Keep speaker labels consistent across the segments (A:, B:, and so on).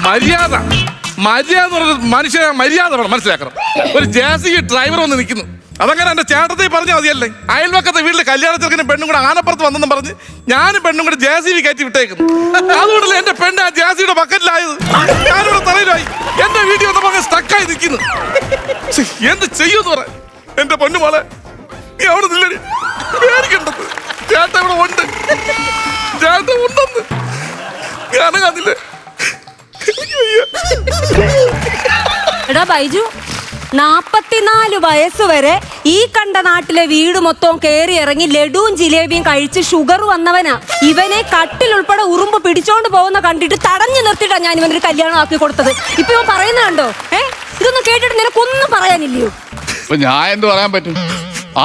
A: മര്യാദ മനുഷ്യനെ മര്യാദ വേണം, മനസ്സിലാക്കണം. ഒരു JCB ഡ്രൈവർ വന്ന് നിൽക്കുന്നു, അതങ്ങനെ എന്റെ ചേട്ടത്തെ പറഞ്ഞാൽ മതിയല്ലേ. അയൽവക്കത്തെ വീട്ടിൽ കല്യാണത്തിനും പെണ്ണും കൂടെ ആനപ്പുറത്ത് വന്നെന്ന് പറഞ്ഞ് ഞാനും പെണ്ണും കൂടെ JCB കയറ്റി വിട്ടേക്കുന്നു. അതുകൊണ്ടല്ലേ എന്റെ പെണ്ണ് ആ JCBയുടെ ബക്കറ്റിലായത്. ഞാനിവിടെ തലയിലായി, എന്റെ വീട്ടിൽ വന്നപ്പോ സ്റ്റക്കായി നിൽക്കുന്നു. എന്ത് ചെയ്യൂന്ന് പറ എന്റെ പൊന്നു മോളെ, നീ അവിടെ നില്ലടി, പേടിക്കണ്ടത്. ചേട്ടൻ ഇവിടെ ഉണ്ട്, ചേട്ടൻ ഉണ്ടെന്ന് ഞാനങ്ങാന്നില്ലേ.
B: എടാ ബൈജു, 44 വയസ്സ് വരെ ഈ കണ്ട നാട്ടിലെ വീട് മൊത്തം കേറി ഇറങ്ങി ലഡുവും ജിലേബിയും കഴിച്ച് ഷുഗർ വന്നവനാ. ഇവനെ കട്ടിൽ ഉൾപ്പെടെ ഉറുമ്പ് പിടിച്ചോണ്ട് പോകുന്ന കണ്ടിട്ട് തടഞ്ഞു നിർത്തിയിട്ടാ ഞാൻ ഇവനൊരു കല്യാണം ആക്കി കൊടുത്തത്. ഇപ്പൊ ഇവൻ പറയുന്ന കണ്ടോ? ഇതൊന്നും കേട്ടിട്ട് നിനക്കൊന്നും പറയാനില്ലയോ?
C: ഇപ്പൊ ഞാൻ എന്ത് പറയാൻ പറ്റും?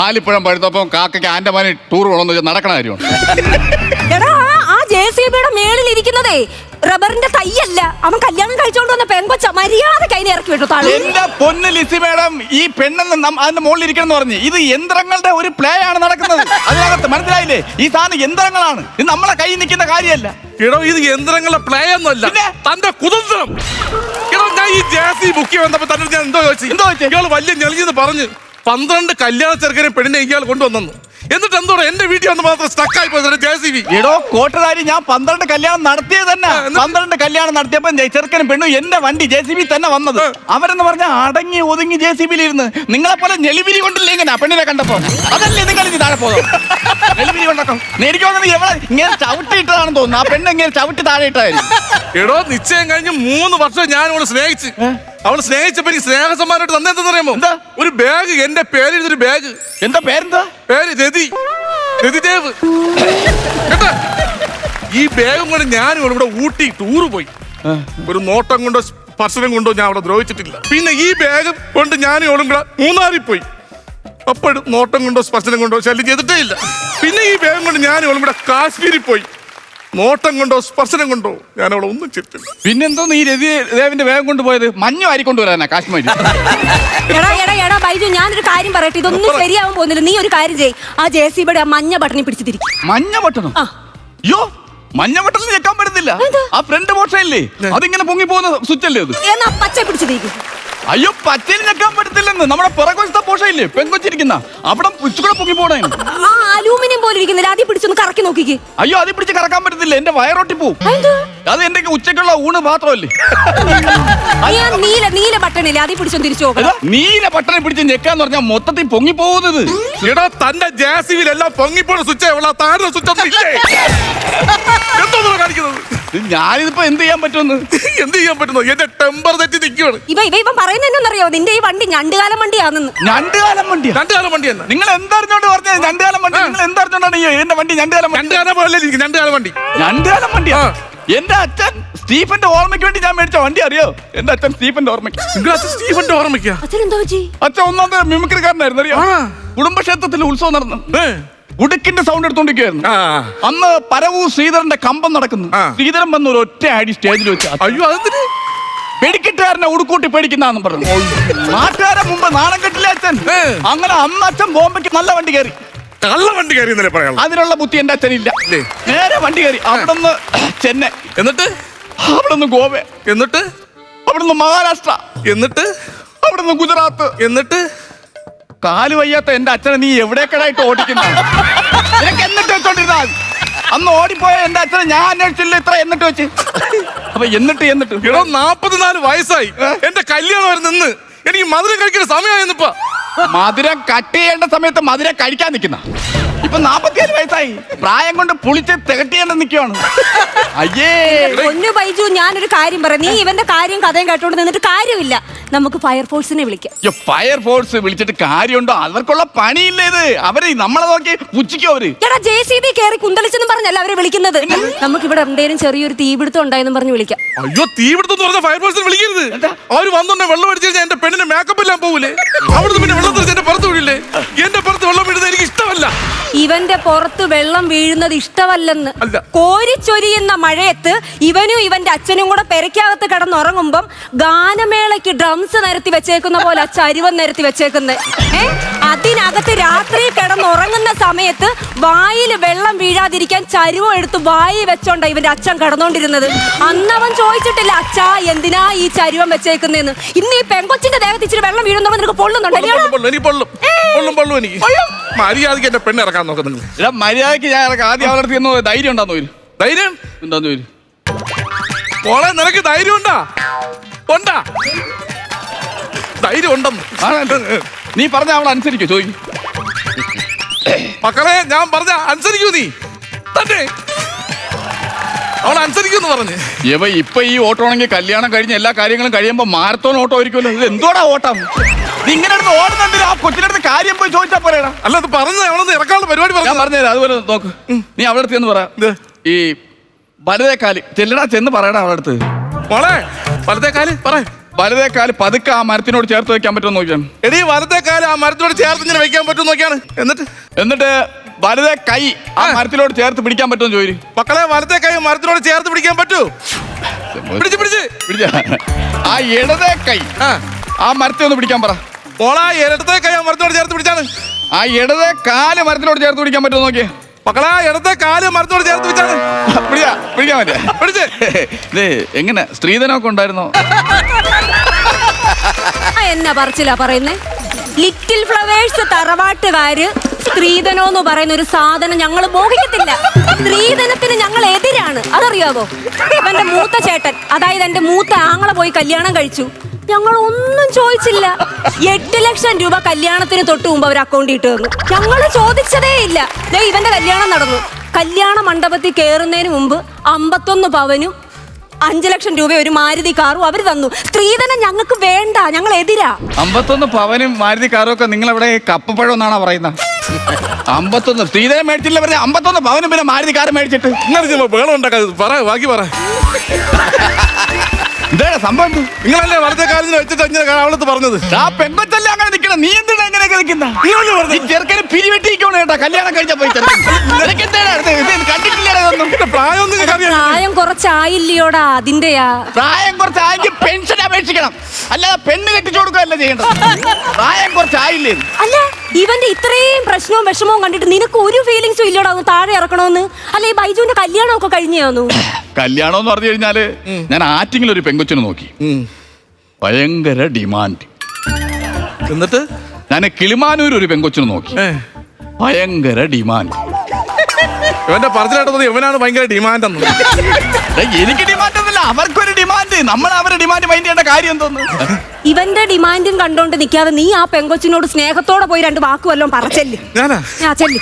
C: ആലിപ്പഴം പഴുത്തപ്പം കാക്കയ്ക്ക് ആൻഡമാനി ടൂർ പോകണമെന്ന് നടക്കണ കാര്യമാണ്.
B: എടാ, ആ JCBയുടെ മേളിൽ ഇരിക്കുന്നതേ റബ്ബറിന്റെ തൈയല്ല, അവൻ കല്യാണം കഴിച്ചോണ്ട് വന്ന പെൺകൊച്ച. മര്യാദക്ക് അതിനെ ഇറക്കി വിട്ടു.
C: എന്റെ പൊന്ന് ലിസി മേഡം, ഈ പെണ്ണെന്ന് അതിന്റെ മുകളിൽ ഇരിക്കണം പറഞ്ഞു. ഇത് യന്ത്രങ്ങളുടെ ഒരു പ്ലേ ആണ് നടക്കുന്നത് അതിനകത്ത്, മനസ്സിലായില്ലേ? ഈ സാധനം യന്ത്രങ്ങളാണ്, ഇത് നമ്മളെ കൈ നിൽക്കുന്ന കാര്യമല്ല.
A: ഇടോ, ഇത് യന്ത്രങ്ങളുടെ പ്ലേ ഒന്നുമല്ല, തന്റെ കുതന്ത്രം. ഇടോ, ഞാൻ ഈ JCB ബുക്ക് ചെയ്യാൻ വന്നപ്പോ തന്നെ ഞാൻ എന്തോ ചോദിച്ചു, ഇയാൾ വലിയ ഞെളിഞ്ഞെന്ന് പറഞ്ഞ് 12 കല്യാണ ചെറുക്കനെ പെണ്ണിനെ ഇയാൾ കൊണ്ടുവന്നു. എന്നിട്ട് എന്തോടെ എന്റെ വീട്ടിൽ വന്ന് മാത്രം സ്റ്റക്കായി പോയി JCB.
C: എടോ കോട്ടുകാരി, ഞാൻ 12 കല്യാണം നടത്തിയത് തന്നെ. 12 കല്യാണം നടത്തിയപ്പോ ചെറുക്കനും പെണ്ണും എന്റെ വണ്ടി JCB തന്നെ വന്നത്. അവരെന്ന് പറഞ്ഞാൽ അടങ്ങി ഒതുങ്ങി JCBയിൽ ഇരുന്ന് നിങ്ങളെ പോലെ ഞെളിവിരി കൊണ്ടില്ലേ ഇങ്ങനെ പെണ്ണിനെ കണ്ടപ്പോ? അതല്ലേ നിങ്ങൾ ഇനി താഴെ പോകും ഞെളിവിരി കൊണ്ടൊക്കെ. എനിക്ക് തോന്നുന്നത് എവിടെ ഇങ്ങനെ ചവിട്ടിയിട്ടതാണെന്ന് തോന്നുന്നു. ആ പെണ്ണ് ഇങ്ങനെ ചവിട്ടി താഴെ ഇട്ടായിരുന്നു.
A: എടോ, നിശ്ചയം കഴിഞ്ഞ് 3 വർഷം ഞാൻ അവളെ സ്നേഹിച്ച്, അവള് സ്നേഹിച്ചപ്പോ എനിക്ക് സ്നേഹസമ്മാനമായിട്ട് തന്നെന്താറിയാമോ?
C: എന്താ? ഒരു
A: ബാഗ്, എന്റെ പേരെഴുതൊരു ബാഗ്.
C: എന്താ പേരെന്താ?
A: പേര് രതിദേവ്. കേട്ടാ, ഈ ബാഗും കൊണ്ട് ഞാനും ഇവിടെ ഊട്ടി ടൂറ് പോയി. ഒരു നോട്ടം കൊണ്ടോ സ്പർശനം കൊണ്ടോ ഞാൻ അവിടെ ദ്രോഹിച്ചിട്ടില്ല. പിന്നെ ഈ ബാഗ് കൊണ്ട് ഞാനും അവളും കൂടെ മൂന്നാറിൽ പോയി. അപ്പോഴും നോട്ടം കൊണ്ടോ സ്പർശനം കൊണ്ടോ ശല്യം ചെയ്തിട്ടേ ഇല്ല. പിന്നെ ഈ ബാഗും കൊണ്ട് ഞാനും അവളും കൂടെ കാശ്മീരിൽ പോയി. നോട്ടം കൊണ്ടോ സ്പർശനം കൊണ്ടോ ഞാൻ അവളെ ഒന്നും ചെയ്തിട്ടില്ല.
C: പിന്നെന്തോന്ന് ഈ രതിദേവിന്റെ വേഗം കൊണ്ടുപോയത്? മഞ്ഞു ആരിക്കൊണ്ടുവരാനാ കാശ്മീരി?
B: എടാ ബൈജു, ഞാനൊരു കാര്യം പറയട്ടെ, ഇതൊന്നും ശരിയാവാൻ പോകുന്നില്ല. നീ ഒരു കാര്യം ചെയ്യ്, ആ JCBയുടെ മഞ്ഞ ബട്ടണിൽ പിടിച്ചിരിക്കും.
C: മഞ്ഞ ബട്ടണോ? അയ്യോ, മഞ്ഞ ബട്ടണിൽ ഞെക്കാൻ പറ്റത്തില്ല. ആ ഫ്രണ്ട് പോർഷൻ ഇല്ലേ, അതിങ്ങനെ പൊങ്ങി പോകുന്ന സ്വിച്ച് അല്ലേ അത്?
B: എന്നാ പച്ച പിടിച്ചിരിക്കും.
C: അയ്യോ, പച്ചയിൽ ഞെക്കാൻ പറ്റത്തില്ലെന്ന്. നമ്മുടെ പിറകൊച്ച പോർഷൻ ഇല്ലേ, പെങ്കൊച്ചിരിക്കുന്ന അവിടെ കൂടെ പൊങ്ങി പോണേ.
B: ആ അലൂമിനിയം പോലെ ഇരിക്കുന്നില്ല, അതിൽ പിടിച്ചൊന്ന് കറക്കി നോക്കിക്ക്.
C: അയ്യോ, അതിൽ പിടിച്ച് കറക്കാൻ പറ്റത്തില്ല, എന്റെ വയറൊട്ടി പോവും. അത് എന്റെ ഉച്ചക്കുള്ള ഊണ് മാത്രമല്ലേ.
B: നീല ബട്ടണില്ലേ, അതിൽ പിടിച്ചൊന്ന് തിരിച്ചു നോക്കാം.
C: നീല ബട്ടണിൽ പിടിച്ച് ഞെക്കാന്ന് പറഞ്ഞാൽ മൊത്തത്തിൽ പൊങ്ങി പോകുന്നത്.
A: എടാ, തന്റെ JCBയിൽ എല്ലാം പൊങ്ങിപ്പോണ സ്വിച്ച്, താഴെ സ്വിച്ച് ഒന്നും ഇല്ലേ? എന്തോ കാണിക്കുന്നത്?
C: ഞാനിതിപ്പോ എന്ത് ചെയ്യാൻ പറ്റുമെന്ന്?
A: എന്ത് ചെയ്യാൻ പറ്റുന്നു? എന്റെ ടെമ്പർ തെറ്റി നിൽക്കുകയാണ്.
B: ഇവൻ പറയുന്നറിയോ, നിന്റെ ഈ വണ്ടി ഞണ്ടുകാലം വണ്ടിയാണെന്ന്.
C: ഞണ്ടുകാലം വണ്ടി?
A: രണ്ടുകാലം വണ്ടി തന്നെ.
C: നിങ്ങൾ എന്തറിഞ്ഞോണ്ട് പറഞ്ഞത് ഞണ്ടുകാലം വണ്ടി? നിങ്ങൾ എന്തറിഞ്ഞോണ്ടാണ് എന്റെ വണ്ടി ഞണ്ടുകാലം വണ്ടി?
A: രണ്ടുകാലം വണ്ടി.
C: രണ്ടുകാലം വണ്ടിയാ? എന്റെ അച്ഛൻ സ്റ്റീഫന്റെ ഓർമ്മയ്ക്ക് വേണ്ടി ഞാൻ മേടിച്ച വണ്ടി അറിയോ? എന്റെ അച്ഛൻ സ്റ്റീഫന്റെ ഓർമ്മയ്ക്ക്.
A: സ്റ്റീഫന്റെ ഓർമ്മയ്ക്കാ?
C: അച്ഛൻ ഒന്നാമത്തെ മിമിക്രിക്കാരനായിരുന്നു അറിയോ? കുടുംബക്ഷേത്രത്തിൽ ഉത്സവം നടന്നു. ഉടുക്കിന്റെ സൗണ്ട് എടുത്തോണ്ടിരിക്കുകയായിരുന്നു. അന്ന് പരവൂർ ശ്രീധരന്റെ കമ്പം നടക്കുന്നു. ശ്രീധരൻ വന്ന് ഒരു ഒറ്റ അടി സ്റ്റേജിൽ വെച്ച്.
A: അയ്യോ, അതിന്
C: വെടിക്കെട്ടുകാരനെ ഉടുക്കൂട്ടി പേടിക്കുന്നാന്ന് പറഞ്ഞു. നാട്ടുകാരെ മുമ്പ് നാണം കെട്ടില്ല അച്ഛൻ. അങ്ങനെ അന്ന് അച്ഛൻ ബോംബെക്ക് നല്ല വണ്ടി കയറി.
A: കള്ള വണ്ടി കയറി എന്നല്ലേ പറയാം?
C: അതിനുള്ള ബുദ്ധി എന്റെ അച്ഛനില്ല. നേരെ വണ്ടി കയറി. അവിടുന്ന് ചെന്നൈ,
A: എന്നിട്ട്
C: അവിടുന്ന് ഗോവ,
A: എന്നിട്ട്
C: അവിടുന്ന് മഹാരാഷ്ട്ര,
A: എന്നിട്ട്
C: അവിടുന്ന് ഗുജറാത്ത്,
A: എന്നിട്ട്
C: കാല് വയ്യാത്ത എന്റെ അച്ഛനെ നീ എവിടേക്കടായിട്ട് ഓടിക്കുന്ന? നിനക്ക് എന്നിട്ട് വെച്ചോണ്ടിരുന്നാ അന്ന് ഓടിപ്പോയ എന്റെ അച്ഛനെ ഞാൻ അന്വേഷിച്ചില്ല ഇത്ര. എന്നിട്ട് വെച്ച് അപ്പൊ എന്നിട്ട്
A: 44 വയസ്സായി, എന്റെ കല്യാണം നിന്ന് എനിക്ക് മധുരം കഴിക്കുന്ന സമയമായിരുന്നിപ്പ.
C: മധുരം കട്ട് ചെയ്യേണ്ട സമയത്ത് മധുരം കഴിക്കാൻ നിൽക്കുന്ന ഇപ്പൊ 47 വയസ്സായി. പ്രായം കൊണ്ട് പുളിച്ച് തികട്ടിയേണ്ട നിൽക്കുവാണ്. അയ്യേ
B: പൊന്നു ബൈജു, ഞാനൊരു കാര്യം പറയാം. നീ ഇവന്റെ കാര്യം കഥയും കേട്ടോണ്ട് നിന്നിട്ട് കാര്യമില്ല. നമുക്ക് ഫയർഫോഴ്സിനെ വിളിക്കാം.
C: ഫയർഫോഴ്സ് വിളിച്ചിട്ട് കാര്യമുണ്ടോ? അവർക്കുള്ള പണിയില്ലേ ഇത്? അവര് നമ്മളെ നോക്കി പുച്ഛിക്കോ അവര്?
B: എടാ, JCB കയറി കുന്തളിച്ചെന്ന് പറഞ്ഞല്ല അവരെ വിളിക്കുന്നത്. നമുക്ക് ഇവിടെ എന്തെങ്കിലും ചെറിയൊരു തീപിടുത്തം ഉണ്ടായെന്നും പറഞ്ഞ് വിളിക്കാം.
A: അയ്യോ, തീപിടുത്തം പറഞ്ഞ ഫയർഫോഴ്സിനെ വിളിക്കരുത്. അവര് വന്നോണ്ടേ വെള്ളം അടിച്ചു കഴിഞ്ഞാൽ എന്റെ പെണ്ണിന്റെ മേക്കപ്പ് എല്ലാം പോകൂലേ? അവിടുന്ന് പിന്നെ വെള്ളം തെറിച്ച് എന്റെ പുറത്ത് വീഴില്ലേ? എന്റെ പുറത്ത് വെള്ളം വീഴുന്നത് എനിക്ക് ഇഷ്ടമല്ല.
B: ഇവന്റെ പുറത്ത് വെള്ളം വീഴുന്നത് ഇഷ്ടമല്ലെന്ന്. കോരിച്ചൊരിയുന്ന മഴയത്ത് ഇവനും ഇവന്റെ അച്ഛനും കൂടെ പെരക്കകത്ത് കിടന്നുറങ്ങുമ്പം ഗാനമേളയ്ക്ക് ഡ്രം ഡ്രംസ് നിരത്തി വെച്ചേക്കുന്ന പോലെ ചരുവം നിരത്തി വെച്ചേക്കുന്നത്. അതിനകത്ത് രാത്രി കിടന്നുറങ്ങുന്ന സമയത്ത് വായിൽ വെള്ളം വീഴാതിരിക്കാൻ ചരുവം എടുത്ത് വായി വെച്ചോണ്ടാ ഇവന്റെ അച്ഛൻ കിടന്നോണ്ടിരുന്നത്. അന്നവൻ ചോദിച്ചിട്ടില്ല, അച്ഛാ എന്തിനാ ഈ ചരുവം വെച്ചേക്കുന്നതെന്ന്. ഇന്ന് ഈ പെങ്കൊച്ചിന്റെ ദേഹത്ത് ഇച്ചിരി വെള്ളം വീഴുന്നവൻ നിനക്ക് പൊള്ളുന്നുണ്ടല്ലോ.
A: മര്യാദക്ക് എന്റെ പെണ്ണ് ഇറക്കാൻ നോക്കാം നിങ്ങൾ.
C: മര്യാദക്ക് ഞാൻ ഇറക്കാം. ആദ്യം അവരുടെ അടുത്ത് ധൈര്യം ഉണ്ടാന്ന് വരും.
A: ധൈര്യം
C: എന്താന്ന് വരും?
A: മോളെ നിനക്ക് ധൈര്യം ഉണ്ടാ? ധൈര്യം ഉണ്ടെന്ന്
C: നീ പറഞ്ഞ അവൾ അനുസരിക്കോ? ചോദിക്കും.
A: മക്കളെ ഞാൻ പറഞ്ഞ അനുസരിക്കൂ. നീ തന്നെ അവൾ അനുസരിക്കൂന്ന് പറഞ്ഞ്
C: ഇപ്പൊ ഈ ഓട്ടം ആണെങ്കിൽ കല്യാണം കഴിഞ്ഞ എല്ലാ കാര്യങ്ങളും കഴിയുമ്പോ മാരത്തോൺ ഓട്ടം ആയിരിക്കുമല്ലോ. ഇത് എന്തോടാ ഓട്ടം? നീ ഇങ്ങനെ ഓടുന്നുണ്ട്. ആ കൊച്ചിനടുത്ത് കാര്യം പോയി ചോദിച്ചാ പോരേടാ.
A: അല്ല അത് പറഞ്ഞ് അവളൊന്ന് ഇറക്കാനുള്ള പരിപാടി
C: ഞാൻ പറഞ്ഞുതരാം. അതുപോലെ നോക്ക്. നീ അവളുടെ അടുത്ത് എന്ന് പറ, ഈ വലതേക്കാല് ചെല്ലടാ ചെന്ന് പറയടാ അവളുടെ അടുത്ത്.
A: മോളെ വലത്തേക്കാല് പറ.
C: വലതേക്കാല് പതുക്കെ ആ മരത്തിനോട് ചേർത്ത് വെക്കാൻ പറ്റുമോ നോക്കിയാണ്.
A: എടീ വലത്തേക്കാല് ആ മരത്തിനോട് ചേർത്ത് ഇങ്ങനെ വെക്കാൻ പറ്റുമോ നോക്കിയാണ്. എന്നിട്ട്
C: വലതേ കൈ ആ മരത്തിനോട് ചേർത്ത് പിടിക്കാൻ പറ്റുമോ ചോദിച്ചു.
A: മക്കളെ വലത്തെ കൈ മരത്തിനോട് ചേർത്ത് പിടിക്കാൻ പറ്റൂ. പിടിച്ച്
C: ആ ഇടതേ കൈ ആ മരത്തെ ഒന്ന് പിടിക്കാൻ പറ.
A: മോളാ ഇടത്തെ കൈ ആ മരത്തിനോട് ചേർത്ത് പിടിച്ചാണ്.
C: ആ ഇടതേ കാല് മരത്തിനോട് ചേർത്ത് പിടിക്കാൻ പറ്റുമോ നോക്കിയേ.
A: മക്കളെ ഇടത്തെ കാല് മരത്തിനോട് ചേർത്ത് പിടിച്ചാണ്.
C: പിടിക്കാൻ പറ്റേ. ഇത് എങ്ങനെ സ്ത്രീധനമൊക്കെ ഉണ്ടായിരുന്നോ?
B: എന്നാ പറച്ചില്ല പറയുന്നേ. ലിറ്റിൽ ഫ്ലവേഴ്സ് തറവാട്ടുകാര് സ്ത്രീധനോന്ന് പറയുന്ന ഒരു സാധനം ഞങ്ങൾ മോഹിക്കത്തില്ല. സ്ത്രീധനത്തിന് ഞങ്ങൾ എതിരാണ്. അതറിയാവോ? ഇവന്റെ മൂത്ത ചേട്ടൻ, അതായത് എന്റെ മൂത്ത ആങ്ങളെ പോയി കല്യാണം കഴിച്ചു. ഞങ്ങൾ ഒന്നും ചോദിച്ചില്ല. 8 ലക്ഷം രൂപ കല്യാണത്തിന് തൊട്ട് മുമ്പ് അവർ അക്കൗണ്ടിൽ ഇട്ട് തന്നു. ഞങ്ങൾ ചോദിച്ചതേ ഇല്ല. ഇവന്റെ കല്യാണം നടന്നു. കല്യാണ മണ്ഡപത്തിൽ കയറുന്നതിന് മുമ്പ് 51 പവനും 5 ലക്ഷം രൂപ ഒരു മാരുതി കാറും അവർ തന്നു. സ്ത്രീധനം ഞങ്ങൾക്ക് വേണ്ട, ഞങ്ങൾ എതിരാ.
C: 51 പവനും മാരുതി കാറും ഒക്കെ നിങ്ങൾ ഇവിടെ കപ്പപ്പഴം എന്നാണോ പറയുന്നത്? 51 സ്ത്രീധനം മേടിച്ചില്ല പറഞ്ഞ 51 പവനും പിന്നെ മാരുതി കാറ് മേടിച്ചിട്ട്
A: വേണം ഉണ്ടാക്കാതെ പറ. ബാക്കി പറ.
C: ഇതാണ് സംഭവം.
A: നിങ്ങളല്ലേ വലത്തെ കാലിന് വെച്ചിട്ട് ഇങ്ങനെ അവളത്ത് പറഞ്ഞത്?
C: ആ പെൺകൊച്ചല്ലേ അങ്ങനെ നിൽക്കണം. നീ എന്തിനാ എങ്ങനെയൊക്കെ നിൽക്കുന്ന? ചെറുക്കന് പിരിവെട്ടിക്കോണ കേട്ടാ കല്യാണം കഴിഞ്ഞാ പോയി. കണ്ടിട്ടില്ല.
B: പ്രായം കുറച്ചായില്ലയോടാ, അതിന്റെയാ.
C: പ്രായം കുറച്ചായെങ്കിൽ പെൻഷൻ അപേക്ഷിക്കണം, അല്ലാതെ പെണ്ണ് കെട്ടിച്ചു കൊടുക്കുകയല്ല ചെയ്യേണ്ടത്. പ്രായം കുറച്ചായില്ലേ?
B: അല്ല, ഇവന്റെ ഇത്രയും പ്രശ്നവും വിഷമവും കണ്ടിട്ട് നിനക്ക് ഒരു ഫീലിങ്സും ഇല്ലയോടാ ഒന്ന് താഴെ ഇറക്കണമെന്ന്? അല്ല, ഈ ബൈജുവിന്റെ കല്യാണമൊക്കെ കഴിഞ്ഞാന്നു?
C: കല്യാണം എന്ന് പറഞ്ഞു കഴിഞ്ഞാല് ഞാൻ ആറ്റിങ്ങിൽ ഒരു പെങ്കൊച്ചിനെ നോക്കി. ഭയങ്കര ഡിമാൻഡ്.
A: എന്നിട്ട്
C: ഞാൻ കിളിമാനൂർ ഒരു പെങ്കൊച്ചിനെ നോക്കി. ഭയങ്കര ഡിമാൻഡ്.
A: ഇവന്റെ പറച്ചിലായിട്ട് ഇവനാണ് ഭയങ്കര ഡിമാൻഡ് എന്ന്.
C: എനിക്ക് ഡിമാൻഡ് ഒന്നുമില്ല, അവർക്കൊരു ഡിമാൻഡ്. നമ്മൾ അവരുടെ ഡിമാൻഡ് മൈൻഡ് ചെയ്യേണ്ട കാര്യം എന്തോന്ന്?
B: ഇവന്റെ ഡിമാൻഡും കണ്ടോണ്ട് നിൽക്കാതെ നീ ആ പെങ്കൊച്ചിനോട് സ്നേഹത്തോടെ പോയി 2 വാക്ക് വല്ലതും പറച്ചല്ലേ. ചെല്ലി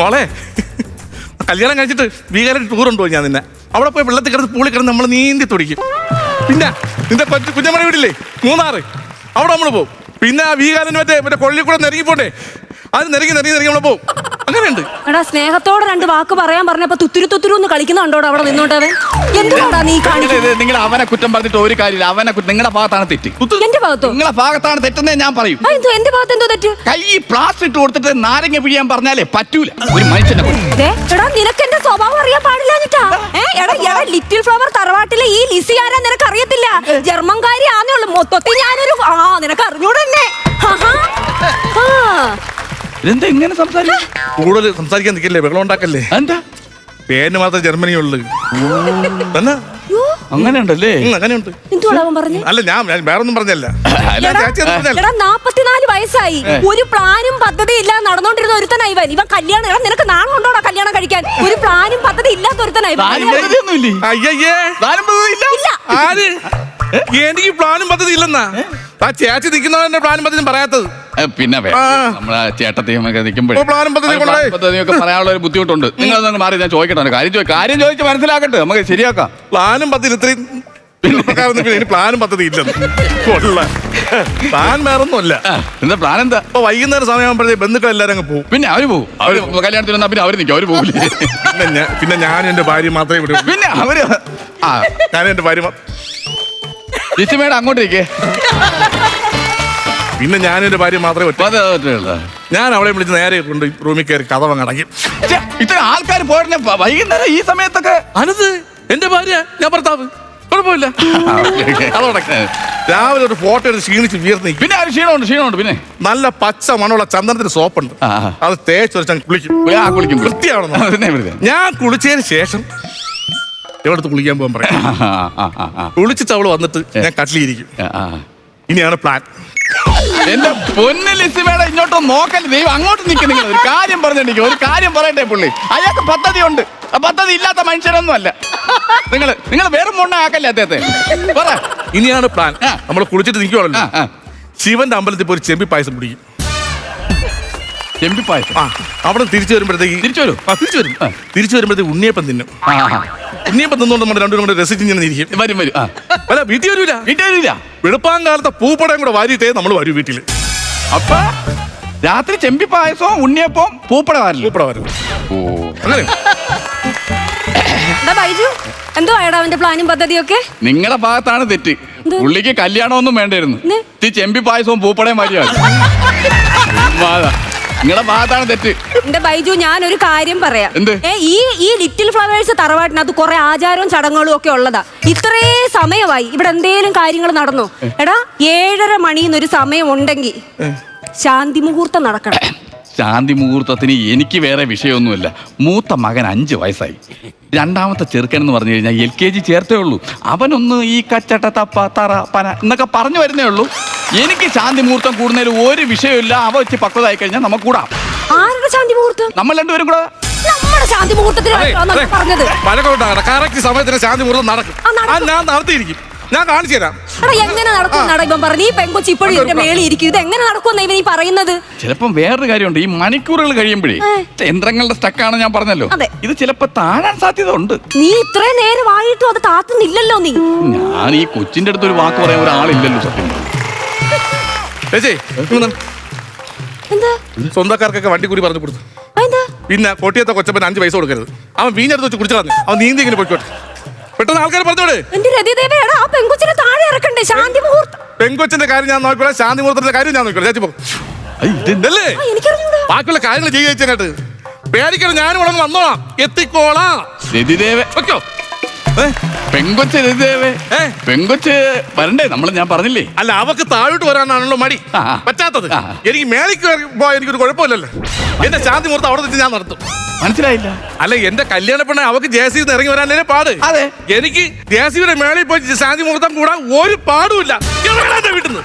A: മോളെ, കല്യാണം കഴിച്ചിട്ട് ഭീകര ടൂർ ഉണ്ടോ? ഞാൻ നിന്നെ അവിടെ പോയി വെള്ളത്തിൽ കിടന്ന് പൂളി കിടന്ന് നമ്മൾ നീന്തി തുടിക്കും. പിന്നെ നിന്റെ കുഞ്ഞമ്മയുടെ വീടില്ലേ മൂന്നാറ്, അവിടെ നമ്മൾ പോകും. പിന്നെ ആ ഭീകാരന് മറ്റേ കൊള്ളിൽ കൂടെ നിരങ്ങിപ്പോണ്ടേ, അത് നിരങ്ങി നമ്മൾ പോകും. അങ്ങനെയുണ്ട്.
B: എടാ, സ്നേഹത്തോടെ 2 വാക്ക് പറയാൻ പറഞ്ഞപ്പോ തുത്തിരി ഒന്ന് കളിക്കുന്നുണ്ടോടാ അവിടെ നിന്നോട്ടവൻ? എന്തുകൊണ്ടാ നീ കാണിക്കുന്നത്?
C: നിങ്ങൾ അവനെ കുറ്റം പറഞ്ഞിട്ട് ഒരു കാര്യമില്ല. അവനെ നിങ്ങളുടെ ഭാഗത്താണ് തെറ്റ്.
B: എന്റെ ഭാഗത്തോ?
C: നിങ്ങളെ ഭാഗത്താണ് തെറ്റെന്നേ ഞാൻ പറയും.
B: എന്റെ ഭാഗത്ത് എന്തോ തെറ്റ്?
C: കൈ പ്ലാസ്റ്റിക് ഇട്ട് കൊടുത്തിട്ട് നാരങ്ങ പിഴിയാൻ പറഞ്ഞാലേ പറ്റൂല ഒരു മനുഷ്യനെ.
B: എടാ, നിനക്ക് എന്റെ സ്വഭാവം അറിയാൻ പാടില്ലാഞ്ഞിട്ടാ. എടാ, ലിറ്റിൽ ഫ്ലവർ തറവാട്ടിലെ ഈ ലിസി ആരാ നിനക്ക് അറിയത്തില്ല? ജർമ്മൻകാരി ആന്നേ ഉള്ളു. മൊത്തത്തിൽ ഞാനൊരു നിനക്ക് അറിഞ്ഞൂടെ എന്നെ?
C: ഇതെന്താ ഇങ്ങനെ സംസാരിക്കും?
A: കൂടുതൽ സംസാരിക്കാൻ നിൽക്കല്ലേ, ബഹളം ഉണ്ടാക്കല്ലേ.
C: എന്താ
A: പേരിന് മാത്രം ജർമ്മനിയുള്ളു.
C: അങ്ങനെയുണ്ടല്ലേ?
A: അങ്ങനെയുണ്ട്. അല്ല, ഞാൻ വേറൊന്നും പറഞ്ഞല്ല.
B: 44 വയസ്സായി, ഒരു പ്ലാനും പദ്ധതി ഇല്ലാതെ നടന്നോണ്ടിരുന്ന ഒരുത്തനായി ഇവൻ. ഇവൻ കല്യാണം, നിനക്ക് നാണം ഉണ്ടോടാ കല്യാണം കഴിക്കാൻ? ഒരു പ്ലാനും പദ്ധതി ഇല്ലാത്ത ഒരുത്തനായി.
A: എനിക്ക് പ്ലാനും പദ്ധതി ഇല്ലെന്നാ ആ ചേച്ചി നിൽക്കുന്നവന്റെ പ്ലാനും പദ്ധതി പറയാത്തത്.
C: പിന്നെ നമ്മളെ ചേട്ടത്തെയും
A: പദ്ധതിയൊക്കെ
C: പറയാനുള്ള ഒരു ബുദ്ധിമുട്ടുണ്ട്. നിങ്ങൾ മാറി ഞാൻ ചോദിക്കട്ടെ, കാര്യം ചോദിച്ച് മനസ്സിലാക്കട്ടെ, നമുക്ക് ശരിയാക്കാം.
A: പ്ലാനും പദ്ധതി ഇത്രയും പ്ലാനും പദ്ധതി ഇല്ലെന്ന് പ്ലാൻ വേറൊന്നുമല്ല.
C: എന്താ പ്ലാൻ? എന്താ?
A: ഇപ്പൊ വൈകുന്നേരം സമയമാകുമ്പോഴേ ബന്ധുക്കൾ എല്ലാവരും അങ്ങ് പോകും.
C: പിന്നെ അവര് പോകും. അവര് കല്യാണത്തിന് വന്നാൽ പിന്നെ അവര് നിൽക്കും, അവര് പോകില്ലേ?
A: പിന്നെ ഞാനും എന്റെ ഭാര്യ മാത്രമേ വിടൂ.
C: പിന്നെ അവര്
A: ഞാനും എന്റെ ഭാര്യ
C: ജിസിമേടെ അങ്ങോട്ടേക്ക്.
A: പിന്നെ ഞാനും എന്റെ ഭാര്യ മാത്രമേ ഞാൻ അവളെ വിളിച്ച് നേരെ കൊണ്ട് റൂമിൽ കയറി കഥ അടക്കി.
C: ഇത്ര ആൾക്കാർ പോയിരുന്ന വൈകുന്നേരം ഈ സമയത്തൊക്കെ
A: അനത് എന്റെ ഭാര്യ, ഞാൻ ഭർത്താവ്, കുഴപ്പമില്ല. രാവിലെ ഒരു ഫോട്ടോ എടുത്ത് ക്ഷീണിച്ച് വീർന്ന് നിൽക്കും.
C: പിന്നെ ആ ക്ഷീണമുണ്ട് പിന്നെ
A: നല്ല പച്ച മണമുള്ള ചന്ദനത്തിന് സോപ്പുണ്ട്,
C: ആ.
A: അത് തേച്ച് വെച്ചാൽ കുളിക്കും.
C: കുളിക്കും
A: വൃത്തിയാണെന്നോ? ഞാൻ കുളിച്ചതിന് ശേഷം എവിടുത്ത് കുളിക്കാൻ പോകാൻ പറയാം. കുളിച്ചിട്ട് അവള് വന്നിട്ട് ഞാൻ കട്ടിലിരിക്കും. ഇനിയാണ് പ്ലാൻ.
C: എന്റെ പൊന്ന് ലിസിമേടെ ഇങ്ങോട്ട് നോക്കല്ലേ ദൈവം, അങ്ങോട്ട് നിൽക്കും. നിങ്ങൾ ഒരു കാര്യം പറഞ്ഞിട്ടുണ്ടെങ്കിൽ ഒരു കാര്യം പറയട്ടെ പുള്ളി, അയാൾക്ക് പദ്ധതി ഉണ്ട്. ആ പദ്ധതി ഇല്ലാത്ത മനുഷ്യനൊന്നും അല്ല. നിങ്ങൾ വേറെ മുണ്ണാക്കല്ലേ അദ്ദേഹത്തെ. പറ.
A: ഇനിയാണ് പ്ലാൻ.
C: ആ.
A: നമ്മൾ കുളിച്ചിട്ട് നിൽക്കുവാണല്ലോ, ശിവന്റെ അമ്പലത്തിൽ പോയി ചെമ്പി പായസം പിടിക്കും.
C: ചെമ്പിപ്പായസം.
A: ആ, അവിടെ തിരിച്ചു വരുമ്പോഴത്തേക്ക്
C: തിരിച്ചു വരും.
A: തിരിച്ചു വരുമ്പോഴത്തേക്ക് ഉണ്ണിയപ്പം തിന്നും. ഉണ്ണിയപ്പം തിന്നുകൊണ്ട് നമ്മൾ രണ്ടുപേരും കൂടെ രസിച്ച് ഇങ്ങനെ ഇരിക്കും.
C: വരും.
A: അല്ല, വീട്ടിൽ വരൂല. വെളുപ്പാങ്കാലത്തെ പൂപ്പടയും കൂടെ വാരിയിട്ടേ നമ്മൾ വരൂ വീട്ടില്.
C: അപ്പൊ രാത്രി ചെമ്പിപ്പായസവും ഉണ്ണിയപ്പവും പൂപ്പട
A: വരും.
C: ഓ,
A: അങ്ങനെ
B: എടാ ബൈജു, എന്തോ ആയടാ അവന്റെ പ്ലാനും പദ്ധതിയൊക്കെ?
C: നിങ്ങളുടെ ഭാഗത്താണ് തെറ്റ്. പുള്ളിക്ക് കല്യാണമൊന്നും വേണ്ടായിരുന്നു. ഈ ചെമ്പിപ്പായസവും പൂപ്പടയും മതിയാണ്. നിങ്ങളുടെ ഭാഗത്താണ് തെറ്റ്.
B: എന്റെ ബൈജു, ഞാനൊരു കാര്യം പറയാം.
C: എന്ത്?
B: ഈ ലിറ്റിൽ ഫ്ലവേഴ്സ് തറവാട്ടിനകത്ത് കുറെ ആചാരവും ചടങ്ങുകളും ഒക്കെ ഉള്ളതാ. ഇത്രേ സമയമായി ഇവിടെ എന്തേലും കാര്യങ്ങൾ നടന്നോ? എടാ 7:30 മണിന്നൊരു സമയം ഉണ്ടെങ്കിൽ ശാന്തി മുഹൂർത്തം നടക്കണം.
C: ശാന്തി മുഹൂർത്തത്തിന് എനിക്ക് വേറെ വിഷയമൊന്നുമില്ല. മൂത്ത മകൻ 5 വയസ്സായി. രണ്ടാമത്തെ ചെറുക്കൻ എന്ന് പറഞ്ഞു കഴിഞ്ഞാൽ LKG ചേർത്തേ ഉള്ളൂ. അവനൊന്ന് ഈ കച്ചട്ട തപ്പ തറ പന എന്നൊക്കെ പറഞ്ഞു വരുന്നേ ഉള്ളൂ. എനിക്ക് ശാന്തി മുഹൂർത്തം കൂടുന്നതിൽ ഒരു വിഷയമില്ല. അവ വെച്ച് പക്വതായി കഴിഞ്ഞാൽ നമുക്ക് കൂടാം.
B: ആരുടെ ശാന്തി മുഹൂർത്തം?
C: നമ്മൾ രണ്ടുപേരും കൂടെ
B: നമ്മുടെ ശാന്തി മുഹൂർത്തത്തിലാണ് പറഞ്ഞത്.
A: കറക്റ്റ് സമയത്തിന് ശാന്തി മുഹൂർത്തം നടക്കും. ഞാൻ നടത്തിയിരിക്കും. ഞാൻ കാണിച്ചു തരാം.
B: എടാ, എങ്ങനെ നടക്കും? നടക്കും പറഞ്ഞു. ഈ പെങ്കൊച്ചി ഇപ്പോഴും ഇതിന്റെ മേളിൽ ഇരിക്കും. ഇത് എങ്ങനെ നടക്കുമെന്ന് ഇവൻ ഈ പറയുന്നത്?
C: ചിലപ്പം വേറൊരു കാര്യമുണ്ട്. ഈ മണിക്കൂറുകൾ കഴിയുമ്പോഴേ യന്ത്രങ്ങളുടെ സ്റ്റക്കാണ് ഞാൻ പറഞ്ഞല്ലോ.
B: അതെ.
C: ഇത് ചിലപ്പോ താഴാൻ സാധ്യത ഉണ്ട്.
B: നീ ഇത്രയും നേരം ആയിട്ടും അത് താത്തുന്നില്ലല്ലോ നീ.
C: ഞാൻ ഈ കൊച്ചിന്റെ അടുത്ത് ഒരു വാക്ക് പറയാൻ ഒരാളില്ലല്ലോ സത്യം.
B: എന്താ
A: സ്വന്തക്കാർക്കൊക്കെ വണ്ടി കൂടി പറഞ്ഞു കൊടുത്തു.
B: എന്താ?
A: പിന്നെ കോട്ടിയത്തെ കൊച്ചപ്പൻ 5 പൈസ കൊടുക്കരുത്. അവൻ വീഞ്ഞെടുത്ത് വെച്ച് കുടിച്ചു കളഞ്ഞു. അവൻ നീന്തി ഇങ്ങനെ പോയിക്കോട്ടെ. പെട്ടെന്ന് ആൾക്കാർ പറഞ്ഞോട്.
B: എന്റെ രതിദേവയാണ് ആ പെങ്കൊച്ചിനെ താഴെ ഇറക്കണ്ടേ? ശാന്തി മുഹൂർത്തം.
A: പെങ്കൊച്ചിന്റെ കാര്യം ഞാൻ നോക്കില്ല, ശാന്തി മുഹൂർത്തത്തിന്റെ കാര്യം ഞാൻ നോക്കില്ല. ചേച്ചി പോ. ഇതല്ലേ
B: എനിക്കറിഞ്ഞൂടാ.
A: ബാക്കിയുള്ള കാര്യങ്ങൾ ചെയ്യിച്ചങ്ങോട്ട് പേടിക്കണം. ഞാനും ഉടനെ വന്നോളാം, എത്തിക്കോളാം.
C: രതിദേവ
A: വെക്കോ.
C: പെങ്കൊച്ച് രതിദേവേ, പെങ്കൊച്ച് വരണ്ടേ? ഞാൻ പറഞ്ഞില്ലേ.
A: അല്ല, അവക്ക് താഴോട്ട് വരാനാണല്ലോ മടി പറ്റാത്തത്. എനിക്ക് മേലേക്ക് പോയാൽ എനിക്കൊരു കുഴപ്പമില്ലല്ലോ. എന്റെ ശാന്തി മുഹൂർത്തം അവിടെ വെച്ച് ഞാൻ നടത്തും.
C: മനസ്സിലായില്ല?
A: അല്ല, എന്റെ കല്യാണ പെണ്ണെ അവക്ക് JCB ഇറങ്ങി വരാനേ പാട്.
C: അതെ,
A: എനിക്ക് JCB മേളിൽ പോയി ശാന്തി മുഹൂർത്തം കൂടാൻ ഒരു പാടുമില്ല. വീട്ടിൽ നിന്ന്